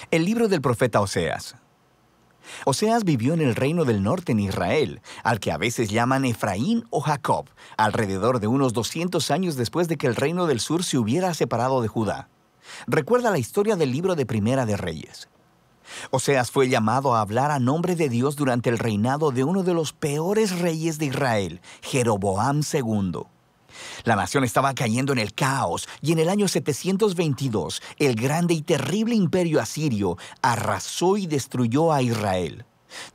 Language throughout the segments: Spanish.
El libro del profeta Oseas. Oseas vivió en el reino del norte en Israel, al que a veces llaman Efraín o Jacob, alrededor de unos 200 años después de que el reino del sur se hubiera separado de Judá. Recuerda la historia del libro de Primera de Reyes. Oseas fue llamado a hablar a nombre de Dios durante el reinado de uno de los peores reyes de Israel, Jeroboam II. La nación estaba cayendo en el caos y en el año 722 el grande y terrible imperio asirio arrasó y destruyó a Israel.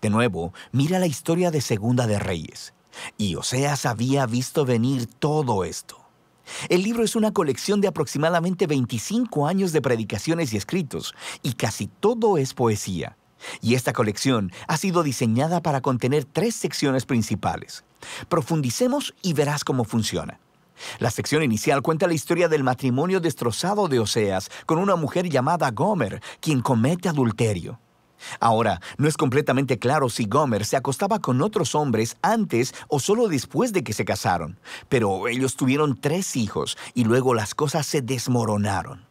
De nuevo, mira la historia de Segunda de Reyes. Y Oseas había visto venir todo esto. El libro es una colección de aproximadamente 25 años de predicaciones y escritos, y casi todo es poesía. Y esta colección ha sido diseñada para contener 3 secciones principales. Profundicemos y verás cómo funciona. La sección inicial cuenta la historia del matrimonio destrozado de Oseas con una mujer llamada Gomer, quien comete adulterio. Ahora, no es completamente claro si Gomer se acostaba con otros hombres antes o solo después de que se casaron, pero ellos tuvieron 3 hijos y luego las cosas se desmoronaron.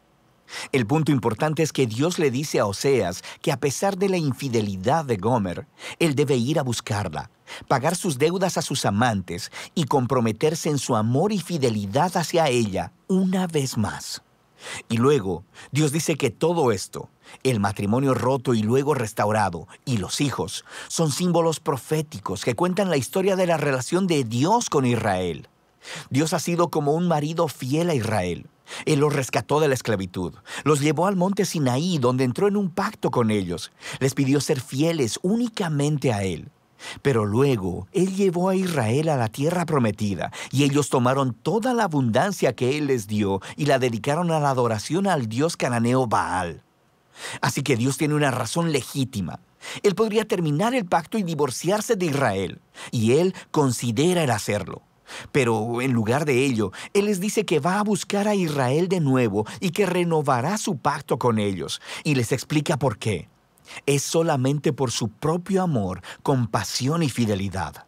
El punto importante es que Dios le dice a Oseas que a pesar de la infidelidad de Gomer, él debe ir a buscarla, pagar sus deudas a sus amantes y comprometerse en su amor y fidelidad hacia ella una vez más. Y luego, Dios dice que todo esto, el matrimonio roto y luego restaurado, y los hijos, son símbolos proféticos que cuentan la historia de la relación de Dios con Israel. Dios ha sido como un marido fiel a Israel. Él los rescató de la esclavitud, los llevó al monte Sinaí, donde entró en un pacto con ellos. Les pidió ser fieles únicamente a Él. Pero luego, Él llevó a Israel a la tierra prometida, y ellos tomaron toda la abundancia que Él les dio y la dedicaron a la adoración al dios cananeo Baal. Así que Dios tiene una razón legítima. Él podría terminar el pacto y divorciarse de Israel, y Él considera el hacerlo. Pero en lugar de ello, Él les dice que va a buscar a Israel de nuevo y que renovará su pacto con ellos, y les explica por qué. Es solamente por su propio amor, compasión y fidelidad.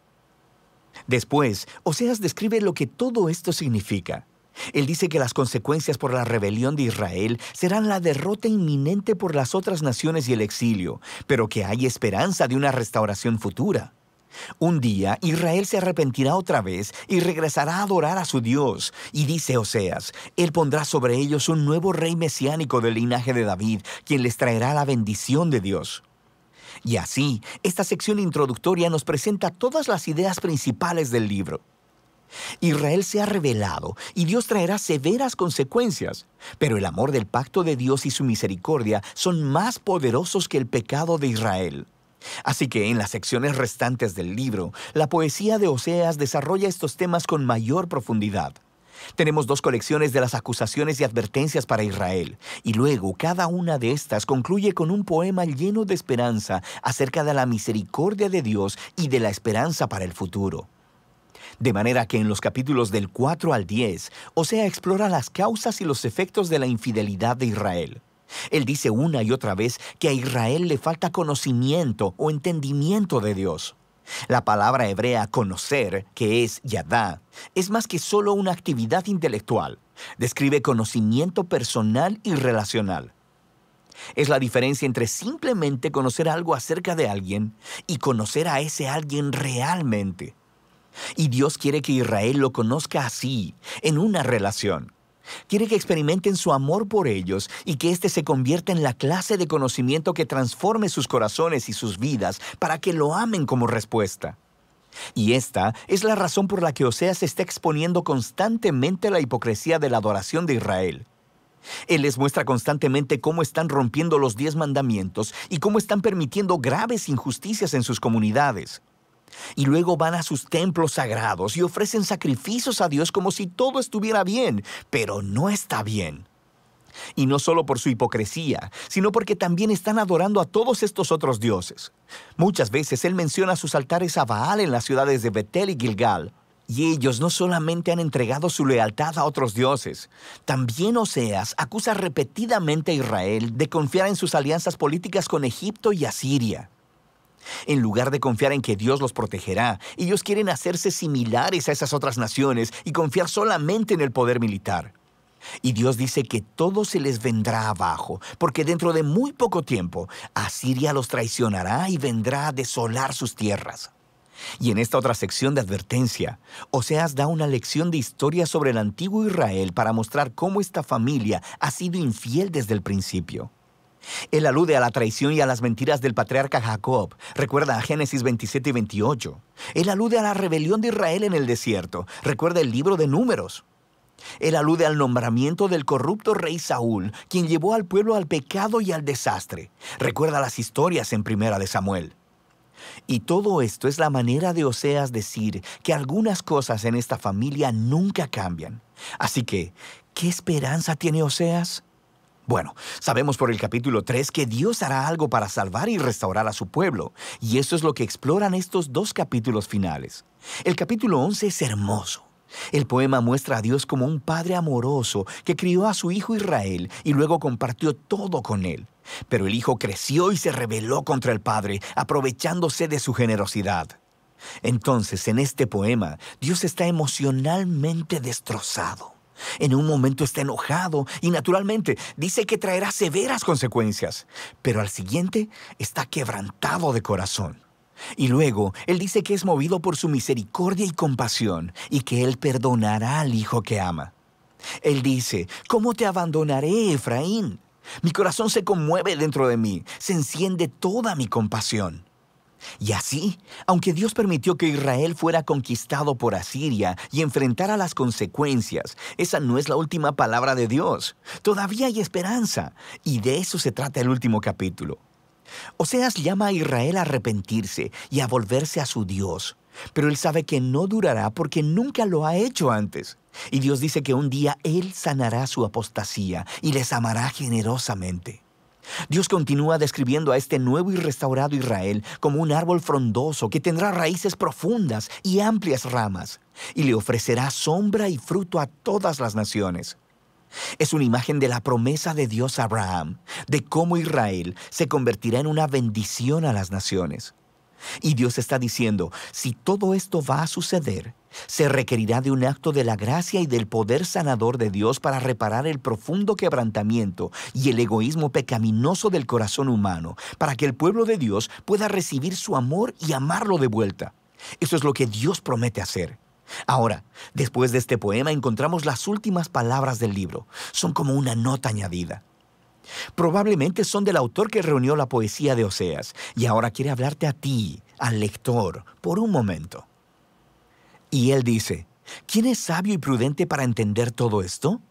Después, Oseas describe lo que todo esto significa. Él dice que las consecuencias por la rebelión de Israel serán la derrota inminente por las otras naciones y el exilio, pero que hay esperanza de una restauración futura. Un día, Israel se arrepentirá otra vez y regresará a adorar a su Dios. Y dice Oseas, Él pondrá sobre ellos un nuevo rey mesiánico del linaje de David, quien les traerá la bendición de Dios. Y así, esta sección introductoria nos presenta todas las ideas principales del libro. Israel se ha rebelado y Dios traerá severas consecuencias, pero el amor del pacto de Dios y su misericordia son más poderosos que el pecado de Israel. Así que en las secciones restantes del libro, la poesía de Oseas desarrolla estos temas con mayor profundidad. Tenemos 2 colecciones de las acusaciones y advertencias para Israel, y luego cada una de estas concluye con un poema lleno de esperanza acerca de la misericordia de Dios y de la esperanza para el futuro. De manera que en los capítulos del 4 al 10, Oseas explora las causas y los efectos de la infidelidad de Israel. Él dice una y otra vez que a Israel le falta conocimiento o entendimiento de Dios. La palabra hebrea conocer, que es yadá, es más que solo una actividad intelectual. Describe conocimiento personal y relacional. Es la diferencia entre simplemente conocer algo acerca de alguien y conocer a ese alguien realmente. Y Dios quiere que Israel lo conozca así, en una relación. Quiere que experimenten su amor por ellos y que éste se convierta en la clase de conocimiento que transforme sus corazones y sus vidas para que lo amen como respuesta. Y esta es la razón por la que Oseas está exponiendo constantemente la hipocresía de la adoración de Israel. Él les muestra constantemente cómo están rompiendo los 10 mandamientos y cómo están permitiendo graves injusticias en sus comunidades. Y luego van a sus templos sagrados y ofrecen sacrificios a Dios como si todo estuviera bien, pero no está bien. Y no solo por su hipocresía, sino porque también están adorando a todos estos otros dioses. Muchas veces Él menciona sus altares a Baal en las ciudades de Betel y Gilgal. Y ellos no solamente han entregado su lealtad a otros dioses, también Oseas acusa repetidamente a Israel de confiar en sus alianzas políticas con Egipto y Asiria. En lugar de confiar en que Dios los protegerá, ellos quieren hacerse similares a esas otras naciones y confiar solamente en el poder militar. Y Dios dice que todo se les vendrá abajo, porque dentro de muy poco tiempo Asiria los traicionará y vendrá a desolar sus tierras. Y en esta otra sección de advertencia, Oseas da una lección de historia sobre el antiguo Israel para mostrar cómo esta familia ha sido infiel desde el principio. Él alude a la traición y a las mentiras del patriarca Jacob. Recuerda a Génesis 27 y 28. Él alude a la rebelión de Israel en el desierto. Recuerda el libro de Números. Él alude al nombramiento del corrupto rey Saúl, quien llevó al pueblo al pecado y al desastre. Recuerda las historias en Primera de Samuel. Y todo esto es la manera de Oseas decir que algunas cosas en esta familia nunca cambian. Así que, ¿qué esperanza tiene Oseas? Bueno, sabemos por el capítulo 3 que Dios hará algo para salvar y restaurar a su pueblo, y eso es lo que exploran estos dos capítulos finales. El capítulo 11 es hermoso. El poema muestra a Dios como un padre amoroso que crió a su hijo Israel y luego compartió todo con él. Pero el hijo creció y se rebeló contra el padre, aprovechándose de su generosidad. Entonces, en este poema, Dios está emocionalmente destrozado. En un momento está enojado y naturalmente dice que traerá severas consecuencias, pero al siguiente está quebrantado de corazón. Y luego, Él dice que es movido por su misericordia y compasión y que Él perdonará al hijo que ama. Él dice, ¿cómo te abandonaré, Efraín? Mi corazón se conmueve dentro de mí, se enciende toda mi compasión. Y así, aunque Dios permitió que Israel fuera conquistado por Asiria y enfrentara las consecuencias, esa no es la última palabra de Dios. Todavía hay esperanza, y de eso se trata el último capítulo. Oseas llama a Israel a arrepentirse y a volverse a su Dios, pero él sabe que no durará porque nunca lo ha hecho antes. Y Dios dice que un día Él sanará su apostasía y les amará generosamente. Dios continúa describiendo a este nuevo y restaurado Israel como un árbol frondoso que tendrá raíces profundas y amplias ramas, y le ofrecerá sombra y fruto a todas las naciones. Es una imagen de la promesa de Dios a Abraham, de cómo Israel se convertirá en una bendición a las naciones. Y Dios está diciendo, si todo esto va a suceder, se requerirá de un acto de la gracia y del poder sanador de Dios para reparar el profundo quebrantamiento y el egoísmo pecaminoso del corazón humano, para que el pueblo de Dios pueda recibir su amor y amarlo de vuelta. Eso es lo que Dios promete hacer. Ahora, después de este poema encontramos las últimas palabras del libro. Son como una nota añadida. Probablemente son del autor que reunió la poesía de Oseas y ahora quiere hablarte a ti, al lector, por un momento. Y él dice, ¿quién es sabio y prudente para entender todo esto?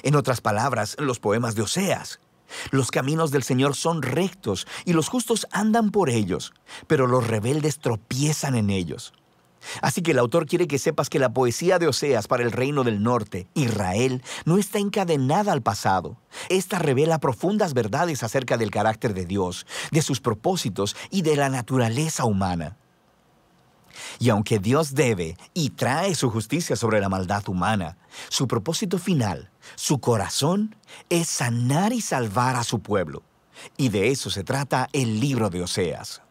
En otras palabras, los poemas de Oseas. Los caminos del Señor son rectos y los justos andan por ellos, pero los rebeldes tropiezan en ellos. Así que el autor quiere que sepas que la poesía de Oseas para el reino del norte, Israel, no está encadenada al pasado. Esta revela profundas verdades acerca del carácter de Dios, de sus propósitos y de la naturaleza humana. Y aunque Dios debe y trae su justicia sobre la maldad humana, su propósito final, su corazón, es sanar y salvar a su pueblo. Y de eso se trata el libro de Oseas.